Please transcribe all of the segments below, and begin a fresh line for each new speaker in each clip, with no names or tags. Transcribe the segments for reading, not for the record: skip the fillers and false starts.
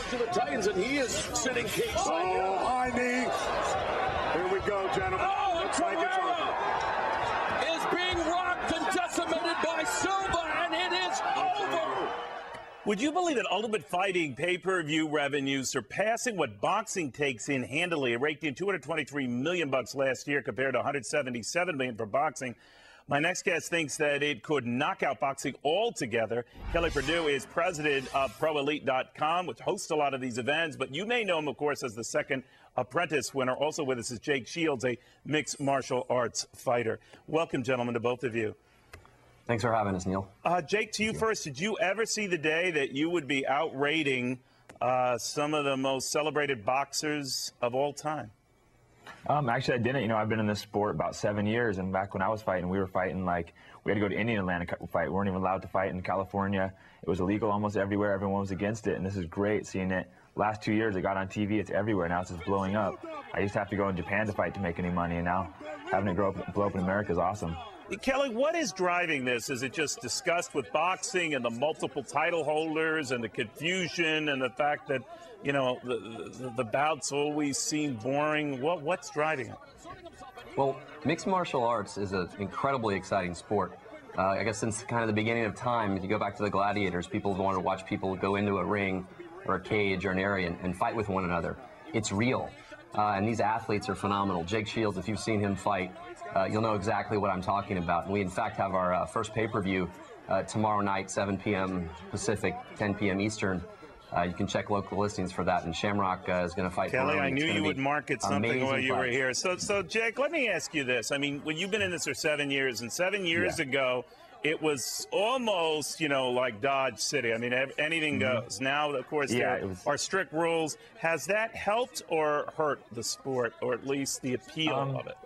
to the Titans, and he is sitting king.
Oh, high knee. Here we go, gentlemen.
Oh,
looks like it's over.
Is being rocked and decimated by Silva, and it is over.
Would you believe that Ultimate Fighting pay-per-view revenue surpassing what boxing takes in handily? It raked in $223 million last year compared to $177 million for boxing. My next guest thinks that it could knock out boxing altogether. Kelly Perdew is president of ProElite.com, which hosts a lot of these events. But you may know him, of course, as the second Apprentice winner. Also with us is Jake Shields, a mixed martial arts fighter. Welcome, gentlemen, to both of you.
Thanks for having us, Neil.
Jake, to you first. Did you ever see the day that you would be outrating some of the most celebrated boxers of all time?
Actually, I didn't. You know, I've been in this sport about 7 years, and back when I was fighting, we were fighting like we had to go to Indian land to fight. We weren't even allowed to fight in California. It was illegal almost everywhere. Everyone was against it, and this is great seeing it. Last 2 years, it got on TV. It's everywhere now. It's just blowing up. I used to have to go in Japan to fight to make any money, and now having it blow up in America is awesome.
Kelly, what is driving this? Is it just disgust with boxing and the multiple title holders and the confusion and the fact that, you know, the bouts always seem boring? What's driving it?
Well, mixed martial arts is an incredibly exciting sport. I guess since kind of the beginning of time, if you go back to the gladiators, people wanted to watch people go into a ring or a cage or an area and fight with one another. It's real. And these athletes are phenomenal. Jake Shields, if you've seen him fight, you'll know exactly what I'm talking about. And we, in fact, have our first pay-per-view tomorrow night, 7 p.m. Pacific, 10 p.m. Eastern. You can check local listings for that, and Shamrock is going to fight.
Kelly, I knew you would market something while you were here. So, Jake, let me ask you this. I mean, when you've been in this for 7 years, and 7 years ago, it was almost, you know, like Dodge City. I mean, anything goes. Now, of course, there are strict rules. Has that helped or hurt the sport, or at least the appeal of it?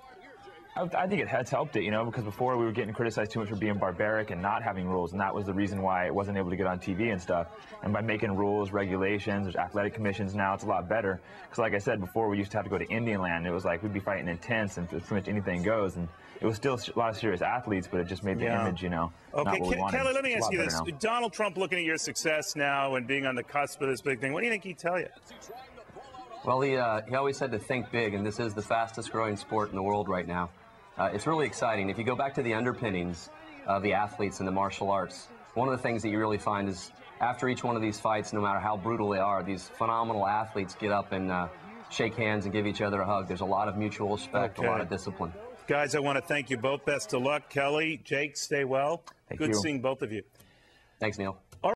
I think it has helped it, you know, because before we were getting criticized too much for being barbaric and not having rules, and that was the reason why it wasn't able to get on TV and stuff. And by making rules, regulations, there's athletic commissions now, it's a lot better. Because like I said before, we used to have to go to Indian land. It was like we'd be fighting in tents and pretty much anything goes. And it was still a lot of serious athletes, but it just made the image, you know, not what we wanted.
Kelly, let me ask you this.
Now.
Donald Trump looking at your success now and being on the cusp of this big thing, what do you think he'd tell you?
Well, he always said to think big, and this is the fastest growing sport in the world right now. It's really exciting. If you go back to the underpinnings of the athletes in the martial arts, one of the things that you really find is after each one of these fights, no matter how brutal they are, these phenomenal athletes get up and shake hands and give each other a hug. There's a lot of mutual respect, a lot of discipline.
Guys, I want to thank you both. Best of luck. Kelly, Jake, stay well. Good seeing both of you.
Thanks, Neil.